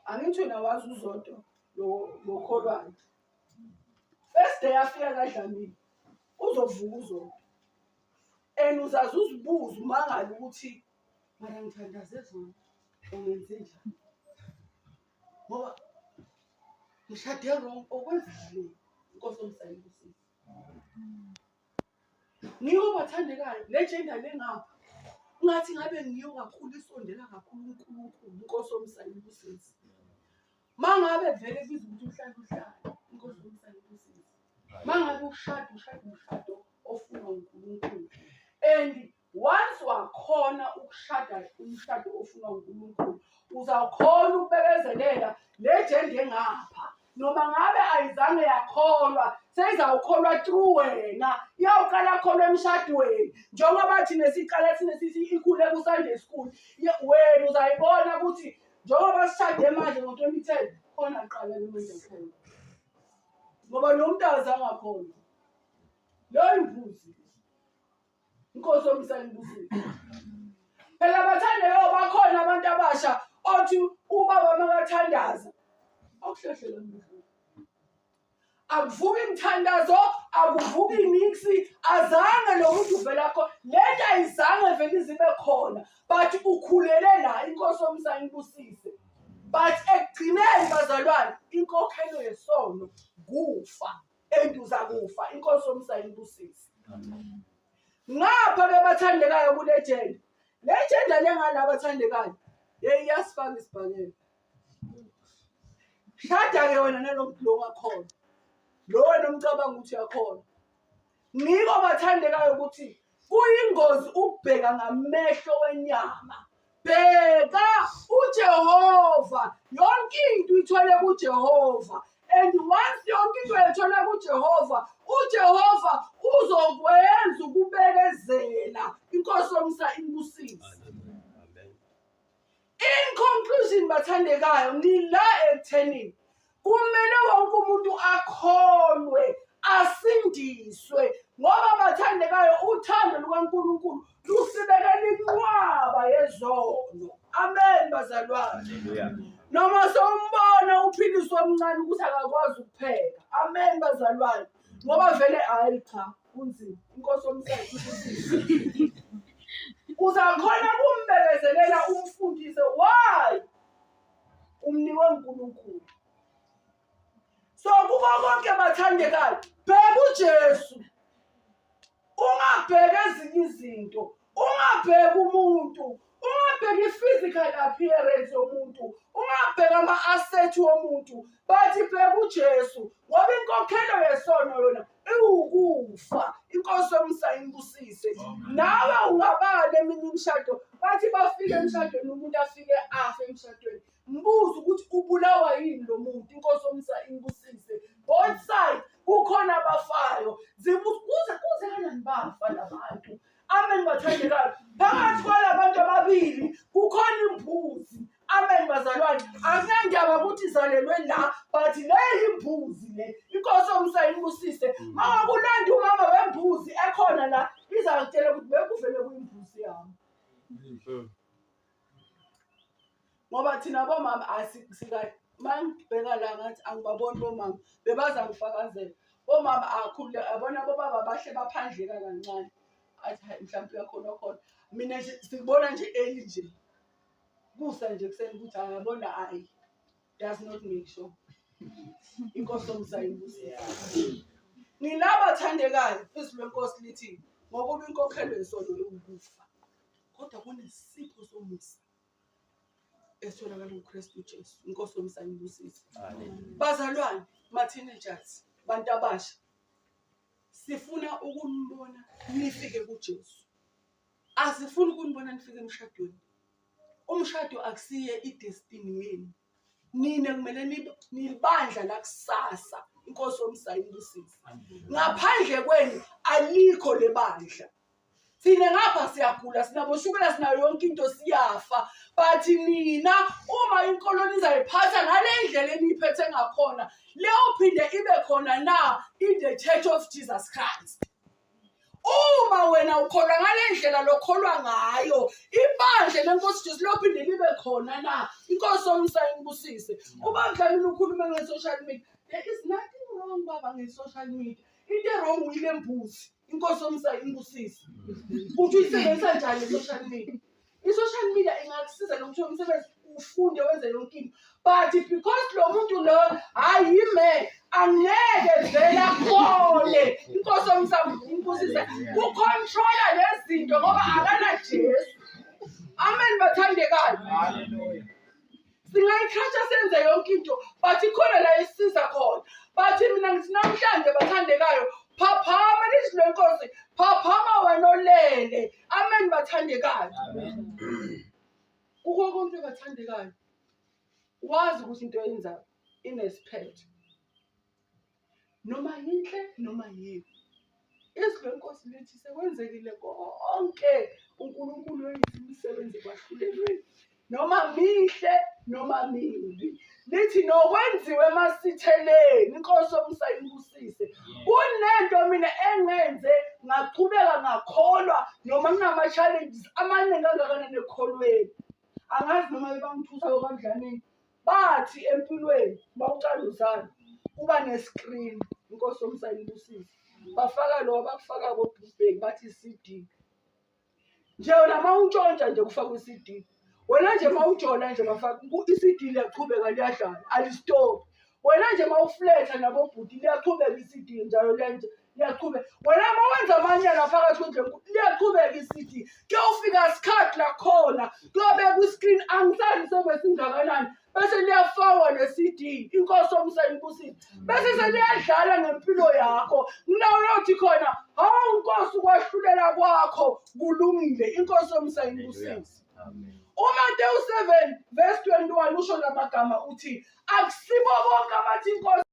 Angithi nawazi uZonto lo kholwayo. First day afika kaDlamini uzovuka uZonto. And uzazi uzibuza umangala ukuthi mara ngithandaze zona ungenze njani. Ngoba ngishade wrong okwenzile Nkosi omsayibusisi. Ngiyo bathandekayo le gender lengapha. Ngathi ngabe ngiyo kakhulu isondela kakhulu uNkulunkulu Nkosi omsayibusisi. Mangabe vele biza ukuthi uhlala Nkosi omsayibusisi. Mangabe umshado ofuna uNkulunkulu. And once wakhona ukushada umshado ofuna uNkulunkulu uzawukhona ukubekezelela le gender engapha. Noma ngabe ayizange yakholwa seyizawukholwa through wena iyawuqala kholwa emshadweni njengoba thina siqala sithi ikhule ku Sunday school wena uzayibona ukuthi njengoba sishade manje ngo-2010 khona qala lemente khona ngoba lo muntu azangakhona lo imbuzi Nkosi omsayibusisi. Phela bathandekayo bakhona abantu abasha othi ubaba makathandaza akuhlehlela mfowethu. Akuvuki imthandazo, akuvuki imixi, azange lo muntu uvela khona. Lento ayizange vele izibe khona, but ukhulele la Inkosi omsayibusisi. But ekugcineni bazalwane inkokhelo yesono kufa, enduza kufa Inkosi omsayibusisi. Ngapha ke bathandekayo kule gender. Le gender lengala bathandekayo. Iyasifaka isibhakela. Shada ke wena nalomuntu lo ngakhona. Lo wena umcabanga ukuthi uyakhona. Ngiko bathandekayo ukuthi kuyingozi ukubheka ngamehlo wenyama. Bheka uJehova. Yonke into ithole kuJehova. And once yonke into ethola kuJehova, uJehova uzokwenza ukubekezela Inkosi omsayibusisi. In conclusion bathandekayo ngila ekutheni kumele wonke umuntu akholwe asindiswe ngoba bathandekayo uthando lukaNkulunkulu lusibekela inqwaba yezono. Amen bazalwane. Haleluya. Noma sombona uphiliswa omncane ukuthi akakwazi ukupheka. Amen bazalwane. Ngoba vele hayi cha kunzima Inkosi omsayibusisi. Uzakhona kumbekezelela umfundise why umnikwe uNkulunkulu. So kuba konke bathandekayo bheka uJesu. Ungabheka ezinye izinto, ungabheka umuntu, ungabheka i-physical appearance yomuntu, ungabheka ama-assets womuntu, bathi bheka uJesu ngoba inkokhelo yesono yona iwukufa Inkosi omsayibusisi. Nawe ungabala eminye imishado bathi bafike emshadweni umuntu afike afa emshadweni. Mbuza ukuthi ubulawa yini lo muntu Inkosi omsayibusisi. Both sides kukhona abafayo. Kuze kanjani bafa labantu. Amen bathandekayo. Phakathi kwalabantu ababili kukhona imbuzi. Amen bazalwane. Akunandaba ukuthi izalelwe la but le imbuzi le Inkosi omsayibusisi. Makulanda umama wembuzi ekhona la izakutshela ukuthi bekuvele kuyimbuzi yami. Ngoba thina bomama asika mangibheka la ngathi angibaboni bomama bebaza ngifakazela. Bomama akhulu abona bobaba bahle baphandleka kancane. Athi mhlawumbe uyakhona khona. Mina nje sikubona nje eli nje. Kusa nje kuseni ukuthi angabona hayi. Does not make sure. Inkosi omsayibusisi. Nilaba thandekayo izwi lenkosi lithi ngokuba inkokhelo yesono yokufa. Kodwa kunesipho somusa esitholakala kuKristu Jesu Inkosi omsayibusisi. Bazalwane, ma-teenagers, bantu abasha, sifuna ukunibona nifike kuJesu. Asifuni ukunibona nifike emshadweni. Umshado akusiye idestiny yenu. Nina kumele nibandla la kusasa Inkosi omsayibusisi. Ngaphandle kwenu alikho lebandla. Thina ngapha siyagula sinaboshukela sinayo yonke into siyafa. But nina uma inkoloni izayiphatha ngale ndlela eniphethe ngakhona leyo phinde ibe khona na in the Church of Jesus Christ. uma wena ukholwa ngale ndlela lokholwa ngayo ibandla lenkosi Jesu lophinde libe khona na inkosi yomsayi ibusise uma mdlamini ukhuluma nge-social media there is nothing wrong baba nge-social media into wrong uyile mbuzi inkosi yomsayi ibusise uthi uyisebenzisa njani i-social media i-social media ingakusiza nokuthi umsebenzi ufunde wenze yonke into but because lo muntu lo ayime angeke vele akhole inkosi yomsayi ibusise ukontrola lezinto ngoba akana Jesu amen bathandekayo haleluya singayithatha senze yonke into but ikhona la isiza khona but mina ngithi namhlanje bathandekayo phaphama lizwi lenkosi phaphama wena olele amen bathandekayo amen ukho konke bathandekayo wazi ukuthi into yenza inesiphetho noma yinhle noma yimbi izwi lenkosi lithi sekwenzekile konke uNkulunkulu wenza imisebenzi kwahlulelweni noma mihle noma mibi lithi nokwenziwe emasitheleni inkosi yomsayi ibusise kunento mina engenze ngaqhubeka ngakholwa noma kunama challenges amaningi kangakanani ekholweni angazi noma bangithusa okandlaneni bathi empilweni bawucala uzana kuba nescreen inkosi yomsayi ibusise bafaka lo abakufaka koBlueberry bathi CD nje wena mawuntshontsha nje kufaka iCD wena nje mawujola nje bafaka iCD liyaqhubeka liyadlala alistop wena nje mawufletha nabo bhuti liyaqhubeka iCD njalo lenje liyaqhubeka wena mawenza amanyana phakathi kwendlela liyaqhubeka iCD ke ufika isikhathi la khona kuyobe ku-screen angisazi sobe singakanani bese liyafakwa ne-CD inkosi yomsayi ibusise bese seliyadlala ngempilo yakho nginayothi khona hawu inkosi ukwahlulela kwakho kulungile inkosi yomsayi ibusise amen uMateyu 7 verse 21 usho lamagama uthi akusibo bonke abathi inkosi